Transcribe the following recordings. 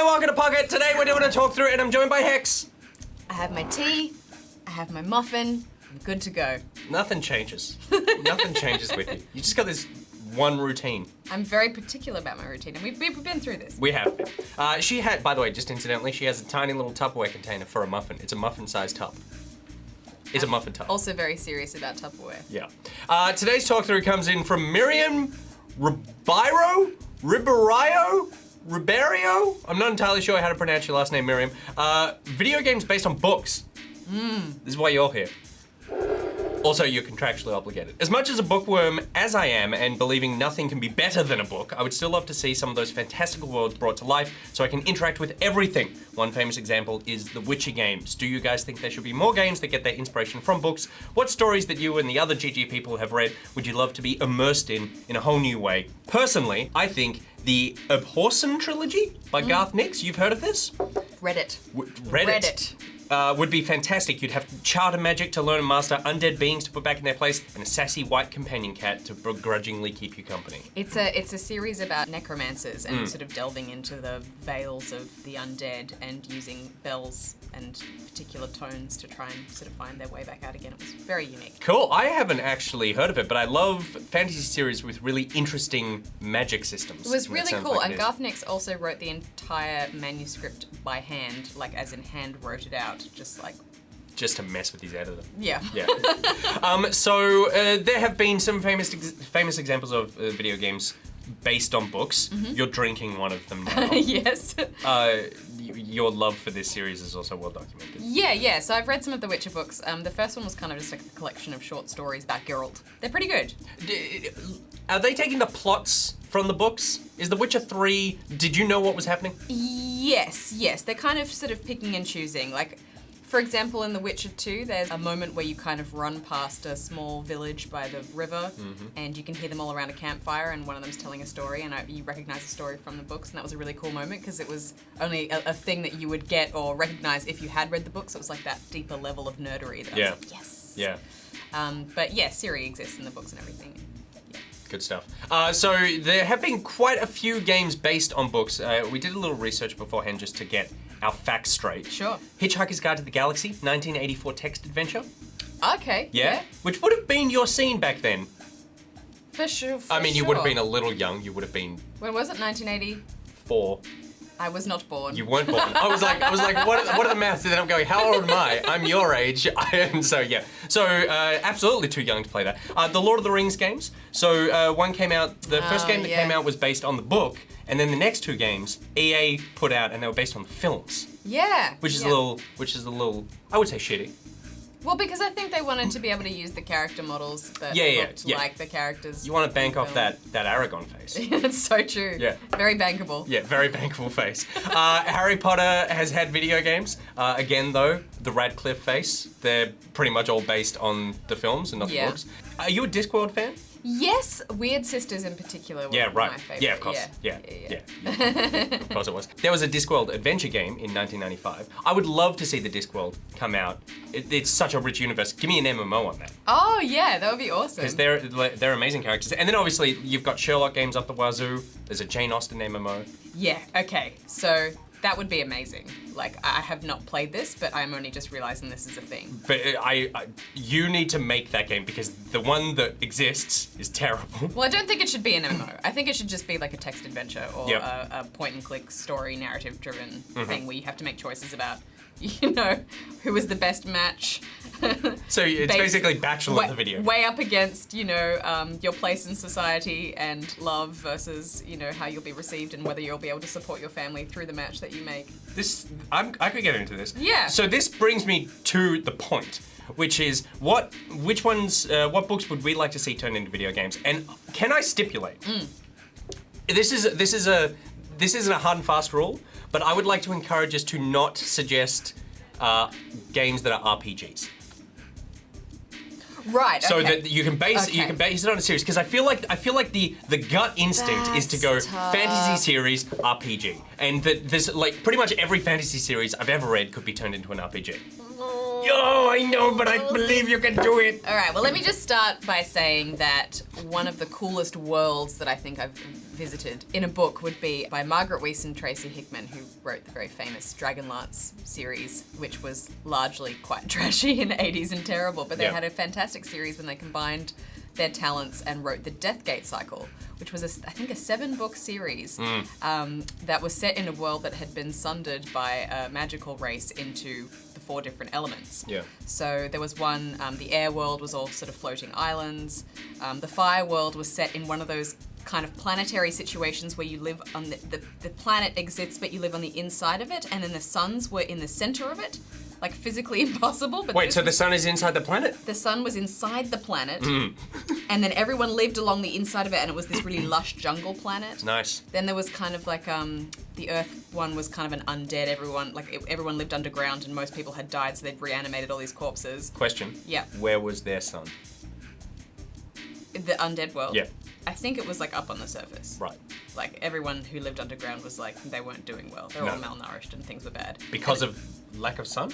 welcome to Pocket. Today we're doing a talk through and I'm joined by Hex. I have my tea, I have my muffin, I'm good to go. Nothing changes. Nothing changes with you. You just got this one routine. I'm very particular about my routine, and we've been through this. We have been. She had, by the way, just incidentally, she has a tiny little Tupperware container for a muffin. It's a muffin-sized tub. It's a muffin tub. Also very serious about Tupperware. Yeah. Today's talk through comes in from Miriam Riberio? I'm not entirely sure how to pronounce your last name, Miriam. Video games based on books. This is why you're here. Also, you're contractually obligated. As much as a bookworm as I am and believing nothing can be better than a book, I would still love to see some of those fantastical worlds brought to life so I can interact with everything. One famous example is the Witcher games. Do you guys think there should be more games that get their inspiration from books? What stories that you and the other GG people have read would you love to be immersed in a whole new way? Personally, I think the Abhorsen trilogy by Garth Nix, you've heard of this? Reddit. Reddit. Would be fantastic. You'd have charter magic to learn and master, undead beings to put back in their place, and a sassy white companion cat to begrudgingly keep you company. It's a series about necromancers and sort of delving into the veils of the undead and using bells and particular tones to try and sort of find their way back out again. It was very unique. Cool. I haven't actually heard of it, but I love fantasy series with really interesting magic systems. It was And really sounds cool, like and it is. Garth Nix also wrote the entire manuscript by hand, like as in hand wrote it out, Just to mess with his editor. yeah. Yeah. So there have been some famous examples of video games based on books. You're drinking one of them now. Yes. Your love for this series is also well documented. Yeah. So I've read some of the Witcher books. The first one was kind of just like a collection of short stories about Geralt. They're pretty good. Are they taking the plots from the books? Is The Witcher 3, did you know what was happening? Yes. They're kind of sort of picking and choosing. Like, for example, in The Witcher 2, there's a moment where you kind of run past a small village by the river, and you can hear them all around a campfire, and one of them's telling a story, and you recognize the story from the books, and that was a really cool moment because it was only a thing that you would get or recognize if you had read the books. It was like that deeper level of nerdery that I was like, yes. Yeah. But yeah, Ciri exists in the books and everything. Good stuff. So there have been quite a few games based on books. We did a little research beforehand just to get our facts straight. Sure. Hitchhiker's Guide to the Galaxy, 1984 text adventure. Okay. Yeah? Which would have been your scene back then. For sure. I mean, you would have been a little young. You would have been When was it? 1980? 4. I was not born. You weren't born. I was like, what are the maths? And then I'm going, how old am I? I'm your age. And so, yeah. So, absolutely too young to play that. The Lord of the Rings games. So, one came out, the first game that came out was based on the book, and then the next two games, EA put out, and they were based on the films. Yeah. Which is a little, I would say shitty. Well, because I think they wanted to be able to use the character models that looked like the characters. You want to bank off that Aragon face. It's so true. Yeah. Very bankable. Yeah, very bankable face. Harry Potter has had video games. Again, though, the Radcliffe face. They're pretty much all based on the films and not the books. Are you a Discworld fan? Yes, Weird Sisters in particular were my favorite. Yeah, of course. Yeah. Of course it was. There was a Discworld adventure game in 1995. I would love to see the Discworld come out. It's such a rich universe. Give me an MMO on that. Oh yeah, that would be awesome. Because they're amazing characters. And then obviously you've got Sherlock games up the wazoo. There's a Jane Austen MMO. Yeah, okay. So that would be amazing. Like, I have not played this, but I'm only just realizing this is a thing. But you need to make that game because the one that exists is terrible. Well, I don't think it should be an MMO. I think it should just be like a text adventure or a point-and-click story narrative-driven thing where you have to make choices about, who is the best match. So it's basically Bachelor the video. Way up against, your place in society and love versus, how you'll be received and whether you'll be able to support your family through the match that you make. I could get into this. Yeah. So this brings me to the point, which is what books would we like to see turned into video games? And can I stipulate? This isn't a hard and fast rule, but I would like to encourage us to not suggest games that are RPGs. Right. So okay. that you can base it on a series because I feel like the gut instinct is to go fantasy series RPG, and that there's like pretty much every fantasy series I've ever read could be turned into an RPG. Oh, I know, but I believe you can do it. All right, well, let me just start by saying that one of the coolest worlds that I think I've visited in a book would be by Margaret Weiss and Tracy Hickman, who wrote the very famous Dragonlance series, which was largely quite trashy in the 80s and terrible, but they had a fantastic series when they combined their talents and wrote the Deathgate cycle, which was, I think, a 7-book series that was set in a world that had been sundered by a magical race into the 4 different elements. Yeah. So there was one, the air world was all sort of floating islands. The fire world was set in one of those kind of planetary situations where you live on the planet exists, but you live on the inside of it, and then the suns were in the center of it. Like physically impossible. But wait, so the sun is inside the planet? The sun was inside the planet, and then everyone lived along the inside of it, and it was this really lush jungle planet. Nice. Then there was kind of like the Earth one was kind of an undead. Everyone lived underground, and most people had died, so they'd reanimated all these corpses. Question. Yeah. Where was their sun? The undead world. Yeah. I think it was like up on the surface. Right. Like everyone who lived underground was like they weren't doing well. They were all malnourished and things were bad. Because of lack of sun?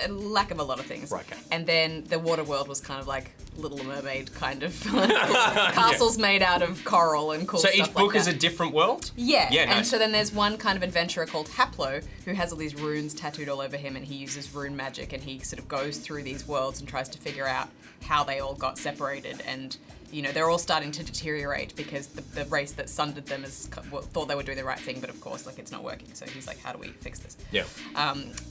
Lack of a lot of things. Right, okay. And then the water world was kind of like Little Mermaid kind of castles made out of coral and cool stuff like that. So each book is a different world? Yeah. Yeah, and nice. so then there's one kind of adventurer called Haplo who has all these runes tattooed all over him, and he uses rune magic, and he sort of goes through these worlds and tries to figure out how they all got separated, and you know, they're all starting to deteriorate because the race that sundered them thought they were doing the right thing, but of course, like, it's not working. So he's like, how do we fix this? Yeah.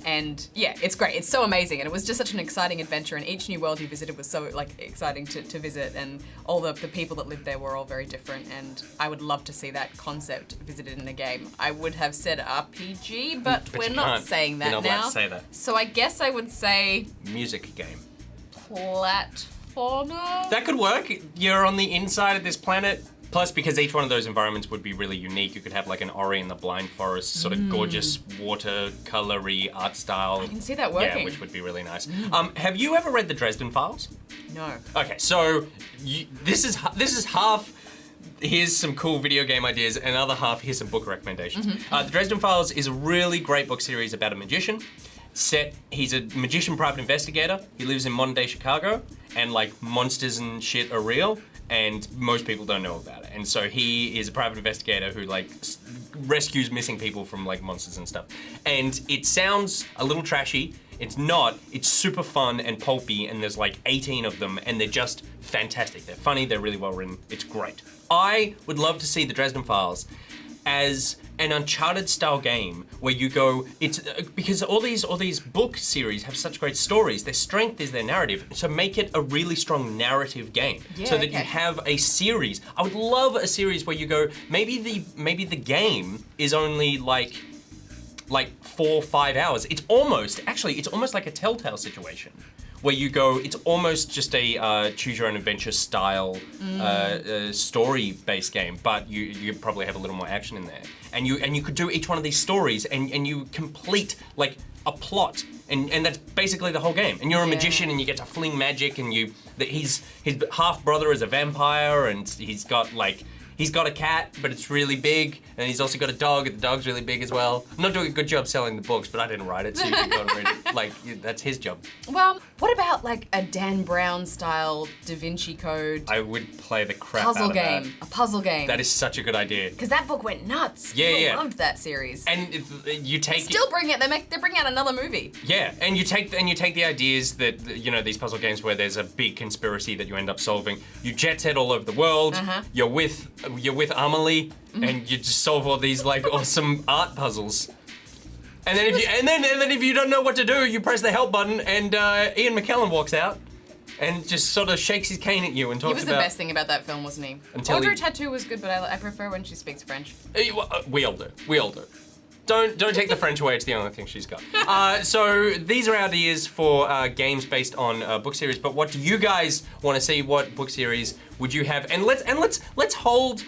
And yeah, it's great. It's so amazing. And it was just such an exciting adventure. And each new world you visited was so like exciting to visit. And all the people that lived there were all very different. And I would love to see that concept visited in a game. I would have said RPG, but we're not saying that now. You're not allowed to say that. So I guess I would say Music game. platformer? That could work. You're on the inside of this planet. Plus, because each one of those environments would be really unique, you could have like an Ori in the Blind Forest, sort of gorgeous watercolor-y art style. I can see that working. Yeah, which would be really nice. Have you ever read the Dresden Files? No. Okay, so this is half. Here's some cool video game ideas, and other half, here's some book recommendations. The Dresden Files is a really great book series about a magician. He's a magician private investigator. He lives in modern day Chicago, and like monsters and shit are real, and most people don't know about it. And so he is a private investigator who like rescues missing people from like monsters and stuff. And it sounds a little trashy. It's not. It's super fun and pulpy, and there's like 18 of them, and they're just fantastic. They're funny, they're really well written. It's great. I would love to see the Dresden Files as an Uncharted style game where you go, it's because all these book series have such great stories. Their strength is their narrative. So make it a really strong narrative game so that you have a series. I would love a series where you go, maybe the game is only like 4 or 5 hours. It's almost like a Telltale situation. Where you go, it's almost just a choose your own adventure style story-based game, but you probably have a little more action in there. And you could do each one of these stories and you complete like a plot, and that's basically the whole game. And you're a magician and you get to fling magic, and his half brother is a vampire, and he's got a cat, but it's really big, and he's also got a dog, and the dog's really big as well. I'm not doing a good job selling the books, but I didn't write it, so you can go and read it. Like, that's his job. Well, what about like a Dan Brown style Da Vinci Code? I would play the crap out of that. A puzzle game. That is such a good idea. Because that book went nuts. Yeah, People loved that series. And you take Still bring it. They bring out another movie. Yeah, and you take the ideas that these puzzle games where there's a big conspiracy that you end up solving. You jet set all over the world. You're with Amelie, and you just solve all these like awesome art puzzles. And then if you don't know what to do, you press the help button, and Ian McKellen walks out and just sort of shakes his cane at you and talks about. He was the best thing about that film, wasn't he? Audrey Tautou was good, but I prefer when she speaks French. We all do. Don't take the French away. It's the only thing she's got. So these are ideas for games based on book series. But what do you guys want to see? What book series would you have? And let's hold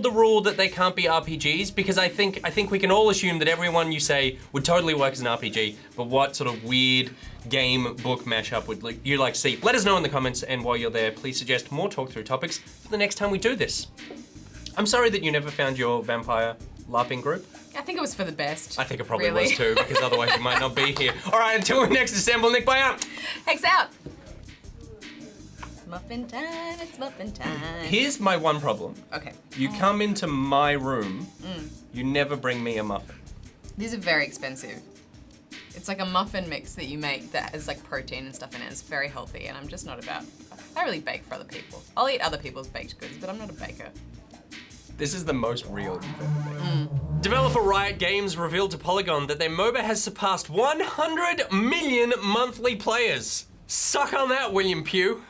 the rule that they can't be RPGs, because I think we can all assume that everyone you say would totally work as an RPG. But what sort of weird game book mashup would you like to see? Let us know in the comments. And while you're there, please suggest more talk through topics for the next time we do this. I'm sorry that you never found your vampire LARPing group? I think it was for the best. I think it probably really. was too, because otherwise you might not be here. All right, until we next assemble, NichBoy out. Hex out. Muffin time, it's muffin time. Here's my one problem. Okay. You come into my room, you never bring me a muffin. These are very expensive. It's like a muffin mix that you make that has like protein and stuff in it. It's very healthy, and I'm just not about. I really bake for other people. I'll eat other people's baked goods, but I'm not a baker. This is the most real you've ever been. Developer Riot Games revealed to Polygon that their MOBA has surpassed 100 million monthly players. Suck on that, William Pugh.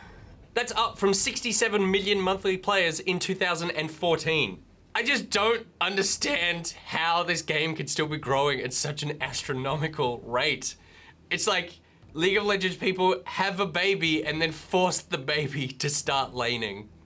That's up from 67 million monthly players in 2014. I just don't understand how this game could still be growing at such an astronomical rate. It's like League of Legends people have a baby and then force the baby to start laning.